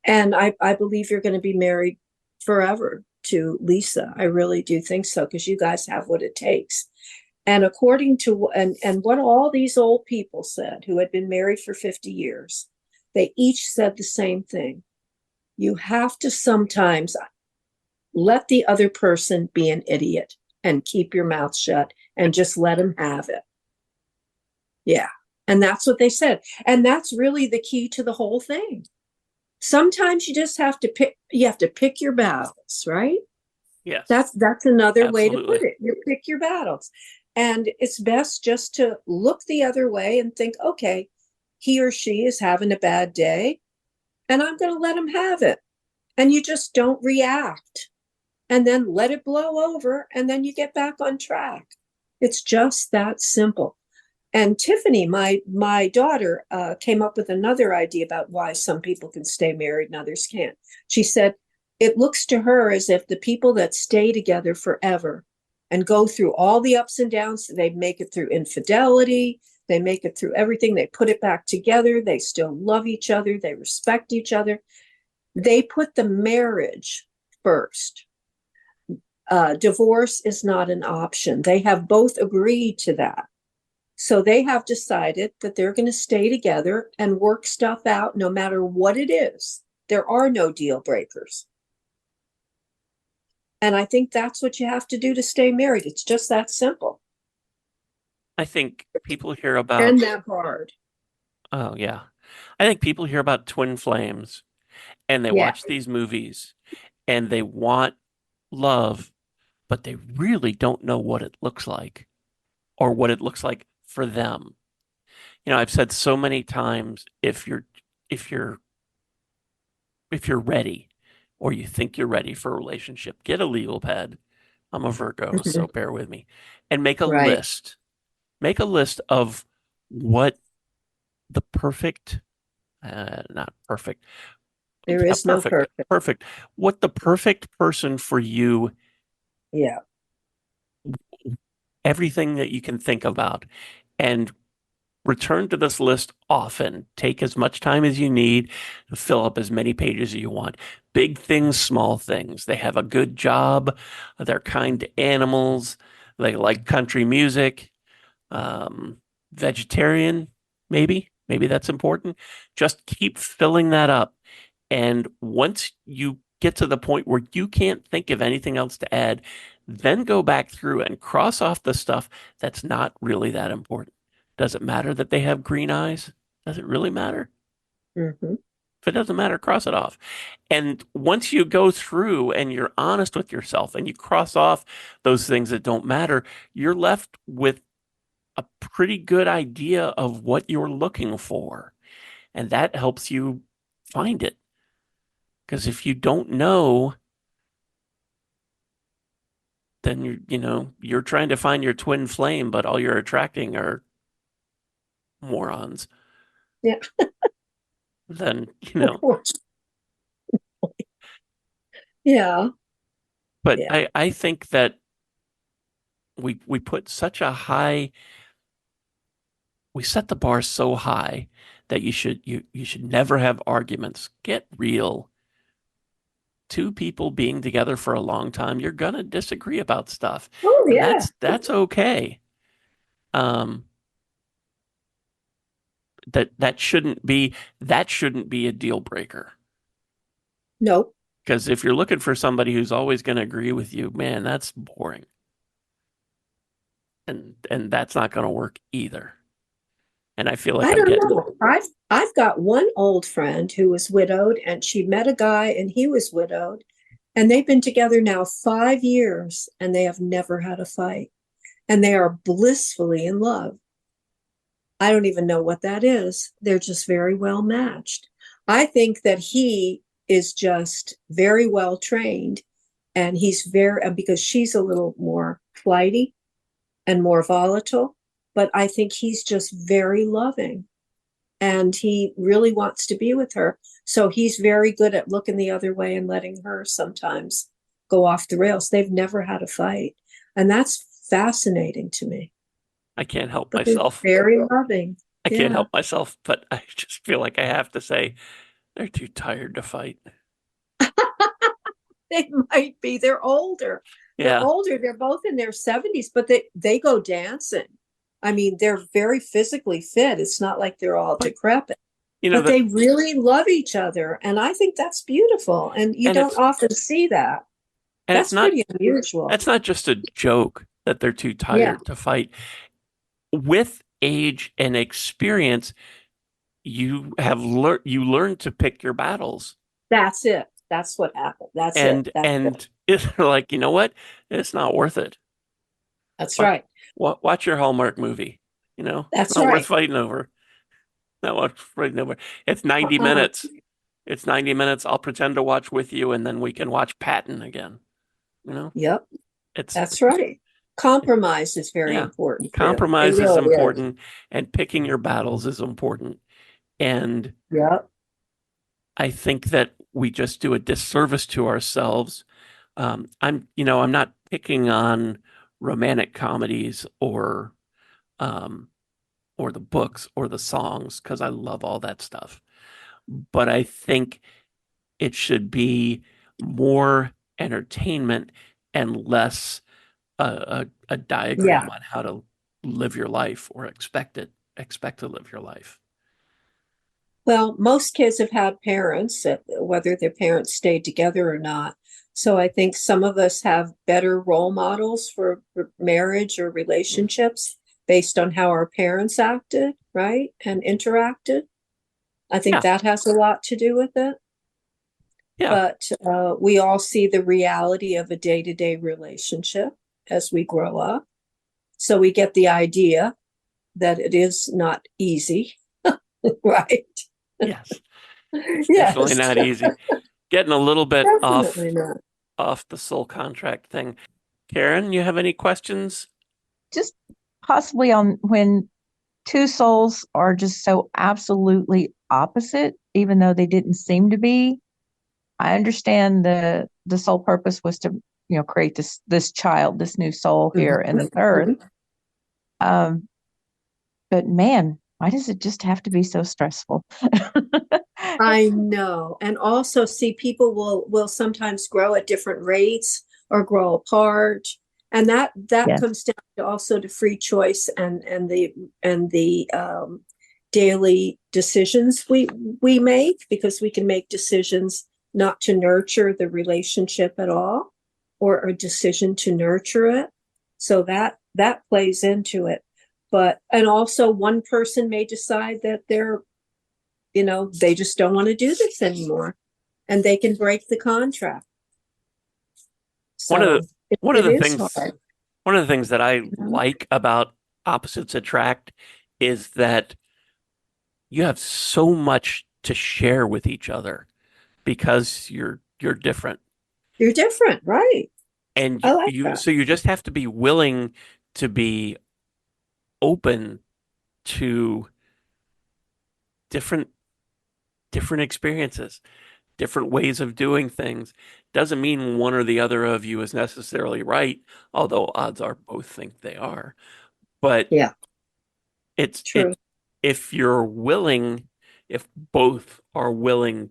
And I believe you're going to be married forever to Lisa. I really do think so because you guys have what it takes. And according to and what all these old people said who had been married for 50 years, they each said the same thing. You have to sometimes let the other person be an idiot and keep your mouth shut and just let them have it. Yeah. And that's what they said. And that's really the key to the whole thing. Sometimes you have to pick your battles, right? yes, That's another way to put absolutely. it. You pick your battles. And it's best just to look the other way and think, okay, he or she is having a bad day, and I'm going to let him have it. And you just don't react, and then let it blow over, and then you get back on track. It's just that simple. And Tiffany, my daughter, came up with another idea about why some people can stay married and others can't. She said it looks to her as if the people that stay together forever and go through all the ups and downs, they make it through infidelity, they make it through everything, they put it back together, they still love each other, they respect each other. They put the marriage first. Divorce is not an option. They have both agreed to that. So they have decided that they're going to stay together and work stuff out no matter what it is. There are no deal breakers. And I think that's what you have to do to stay married. It's just that simple I think people hear about, and that hard. oh yeah. I think people hear about twin flames and they Yeah. watch these movies and they want love, but they really don't know what it looks like or what it looks like for them. You know, I've said so many times, if you're if you're ready or you think you're ready for a relationship, get a legal pad. I'm a Virgo, so Mhm. bear with me. And make a Right. list. Make a list of what the perfect, not perfect, There yeah, is no perfect, perfect. perfect, what the perfect person for you, Yeah. everything that you can think about. And return to this list often. Take as much time as you need to fill up as many pages as you want. Big things, small things. They have a good job. They're kind to animals. They like country music. Um, Vegetarian, maybe. Maybe that's important. Just keep filling that up. And once you get to the point where you can't think of anything else to add, then go back through and cross off the stuff that's not really that important. Does it matter that they have green eyes? Does it really matter? Hmm. If it doesn't matter, cross it off. And once you go through and you're honest with yourself and you cross off those things that don't matter, you're left with a pretty good idea of what you're looking for. And that helps you find it. Because if you don't know, then you're trying to find your twin flame, but all you're attracting are morons. Yeah. Then, Yeah. but Yeah. I think that we put such a high, we set the bar so high that you should never have arguments. Get real. two people being together for a long time, you're gonna disagree about stuff, Oh, and yeah. that's okay. Um, that shouldn't be a deal breaker. Nope. Because if you're looking for somebody who's always going to agree with you, man, that's boring, and that's not going to work either. And I feel like I I'm don't getting, know. I've got one old friend who was widowed, and she met a guy and he was widowed, and they've been together now 5 years and they have never had a fight. And they are blissfully in love. I don't even know what that is. They're just very well matched. I think that he is just very well trained, and he's because she's a little more flighty and more volatile, but I think he's just very loving and he really wants to be with her. So he's very good at looking the other way and letting her sometimes go off the rails. They've never had a fight. And that's fascinating to me. I can't help But they're myself. very loving. I can't Yeah. help myself, but I just feel like I have to say they're too tired to fight. They might be. They're older. They're Yeah, older. They're both in their 70s, but they go dancing. I mean, they're very physically fit. It's not like they're all but decrepit, you know but that, they really love each other. And I think that's beautiful. And you and don't often see that. it's That's not pretty unusual. that's not just a joke that they're too Yeah, tired to fight. With age and experience, you learn to pick your battles. that's it. That's what happened. That's it. and That's it. and it's like, you know what? It's not worth it. That's Watch, right. watch your Hallmark movie. It's That's not worth right. fighting over. Not worth fighting over. It's 90 Uh-uh. minutes. It's 90 minutes. I'll pretend to watch with you, and then we can watch Patton again. You know, Yep, it's that's right. Compromise is very yeah. important too. It Compromise is really is. important, and picking your battles is important. And Yep. I think that we just do a disservice to ourselves. I'm not picking on romantic comedies um, or the books or the songs because I love all that stuff. But I think it should be more entertainment and less a Yeah. diagram on how to live your life or expect to live your life. Well, most kids have had parents, whether their parents stayed together or not. So I think some of us have better role models for marriage or relationships based on how our parents acted, right? And interacted. I think Yeah, that has a lot to do with it. yeah. But we all see the reality of a day-to-day relationship as we grow up. So we get the idea that it is not easy, right? Yes. It's definitely Yes, not easy. Getting a little bit definitely not. off the soul contract thing. Karen, you have any questions? Just possibly on when two souls are just so absolutely opposite, even though they didn't seem to be. I understand the sole purpose was to, create this child, this new soul here in Mhm. the earth. Um, but man, why does it just have to be so stressful? I know. And also see people will sometimes grow at different rates or grow apart. And that Yes. comes down to also to free choice and the daily decisions we make, because we can make decisions not to nurture the relationship at all, or a decision to nurture it. So that plays into it. But and also one person may decide that they just don't want to do this anymore, and they can break the contract. One of the So it, one of it the is things hard. one of the things that I You know? like about opposites attract is that you have so much to share with each other because you're different. You're different, right? And I like you that. so you just have to be willing to be open to different different experiences, different ways of doing things. Doesn't mean one or the other of you is necessarily right, although odds are both think they are. But Yeah, it's true. it if you're willing, if both are willing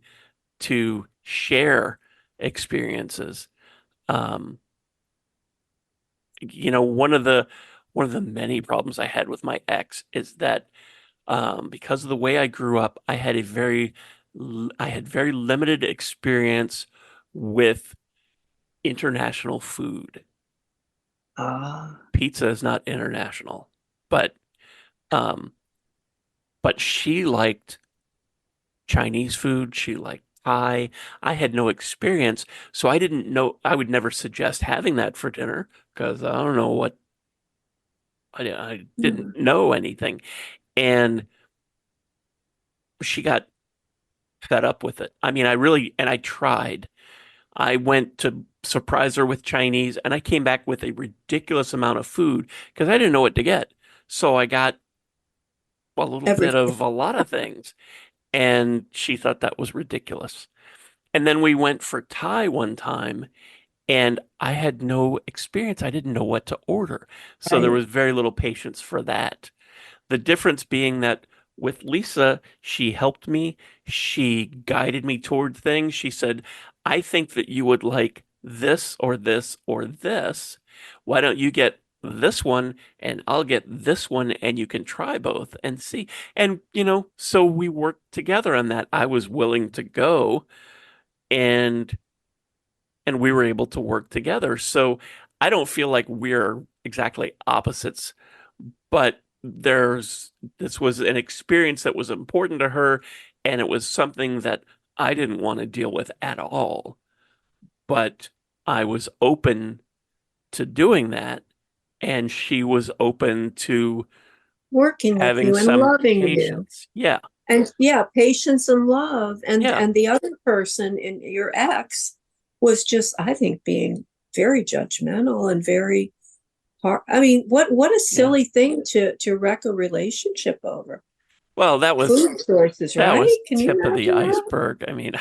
to share experiences. Um, one of the many problems I had with my ex is that because of the way I grew up, I had very limited experience with international food. Ah, Pizza is not international, but um, but she liked Chinese food. She liked Thai. I had no experience, so I didn't know. I would never suggest having that for dinner because I don't know what I didn't hmm. know anything. And she got fed up with it. I mean, I tried. I went to surprise her with Chinese and I came back with a ridiculous amount of food because I didn't know what to get. So I got a little bit Everything. of a lot of things and she thought that was ridiculous. And then we went for Thai one time and I had no experience. I didn't know what to order. So there Right. was very little patience for that. The difference being that with Lisa, she helped me. She guided me toward things. She said, I think that you would like this or this or this. Why don't you get this one and I'll get this one and you can try both and see. And, so we worked together on that. I was willing to go and we were able to work together. So I don't feel like we're exactly opposites, but this was an experience that was important to her, and it was something that I didn't want to deal with at all. But I was open to doing that, and she was open to Working with having you and some loving you. patience. Yeah, And yeah, patience and love. And yeah. the other person in your ex was just, I think, being very judgmental and very hard. I mean, what a Yeah. silly thing to wreck a relationship over. Well, Food choices, that right? was Can you tip of the imagine that? iceberg. I mean,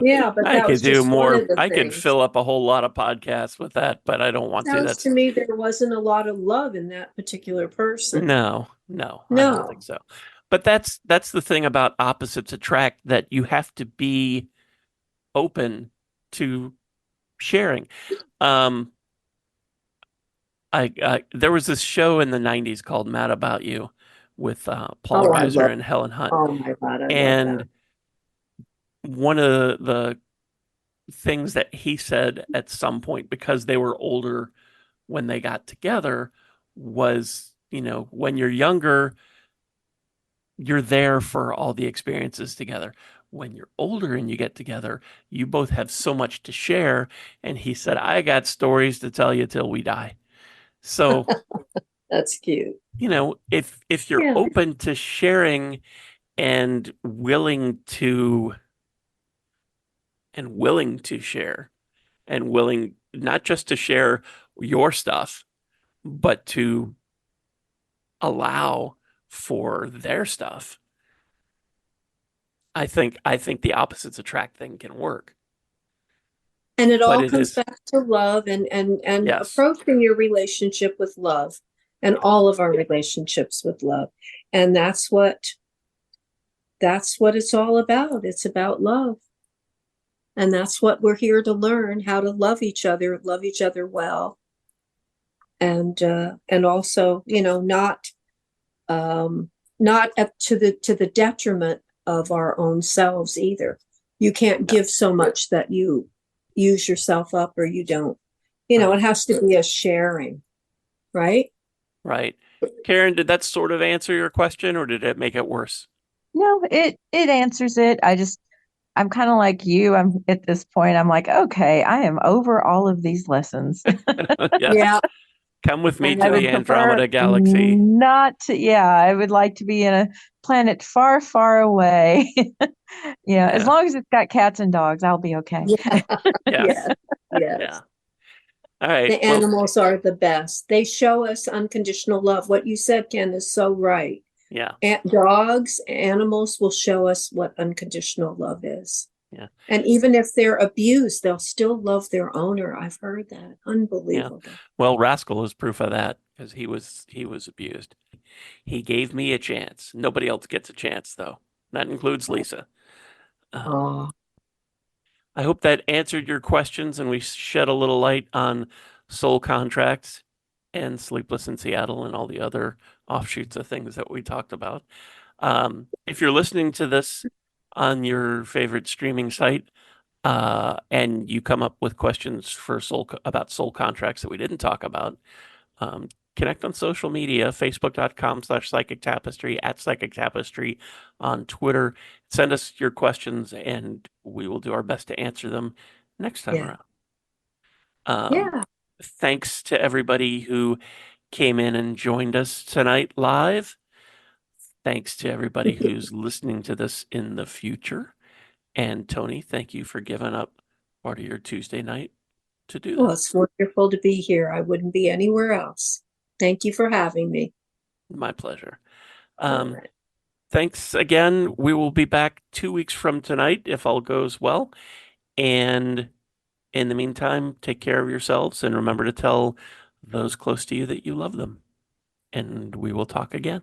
Yeah, but I that could was do just one more. of the I could things. fill up a whole lot of podcasts with that, but I don't want to. Sounds to That's me there wasn't a lot of love in that particular person. No, no, I don't think No. so. But that's the thing about opposites attract that you have to be open to sharing. Um, I there was this show in the 90s called Mad About You with Paul Oh, I Reiser love. and Helen Hunt. Oh my God, I love that. And one of the things that he said at some point, because they were older when they got together, was, when you're younger, you're there for all the experiences together. When you're older and you get together, you both have so much to share. And he said, I got stories to tell you till we die. So, That's cute. if you're Yeah. open to sharing and willing to share and willing not just to share your stuff, but to allow for their stuff, I think the opposites attract thing can work. And it But all it comes is, back to love and yes, approaching your relationship with love and yeah, all of our relationships with love. And that's what it's all about. It's about love. And that's what we're here to learn, how to love each other well. And also, not to the detriment of our own selves either. You can't no, give so much that you use yourself up or you don't. right, It has to be a sharing, right? right. Karen, did that sort of answer your question or did it make it worse? No, it answers it. I'm kind of like you. I'm at this point, I'm like, okay, I am over all of these lessons. Yes. Yeah. Come with me And I to would the prefer Andromeda Galaxy. not to, yeah, I would like to be in a planet far, far away. Yeah, as Yeah. long as it's got cats and dogs, I'll be okay. yeah, Yes. yes, Yeah. yes. All right. The Well, animals are the best. They show us unconditional love. What you said, Ken, is so right. yeah. Dogs, animals will show us what unconditional love is. Yeah. And even if they're abused, they'll still love their owner. I've heard that. Yeah. Unbelievable. Well, Rascal is proof of that because he was abused. He gave me a chance. Nobody else gets a chance though. That includes Lisa. Um, Oh, I hope that answered your questions and we shed a little light on soul contracts and Sleepless in Seattle and all the other offshoots of things that we talked about. If you're listening to this on your favorite streaming site, and you come up with questions for about soul contracts that we didn't talk about, connect on social media, facebook.com/psychic tapestry, @psychic tapestry on Twitter. Send us your questions and we will do our best to answer them next time Yeah. around. Yeah. Thanks to everybody who came in and joined us tonight live. Thanks to everybody who's listening to this in the future. And Toni, thank you for giving up part of your Tuesday night to do Well, this. it's wonderful to be here. I wouldn't be anywhere else. Thank you for having me. My pleasure. All right. Thanks again. We will be back 2 weeks from tonight if all goes well. And in the meantime, take care of yourselves and remember to tell those close to you that you love them. And we will talk again.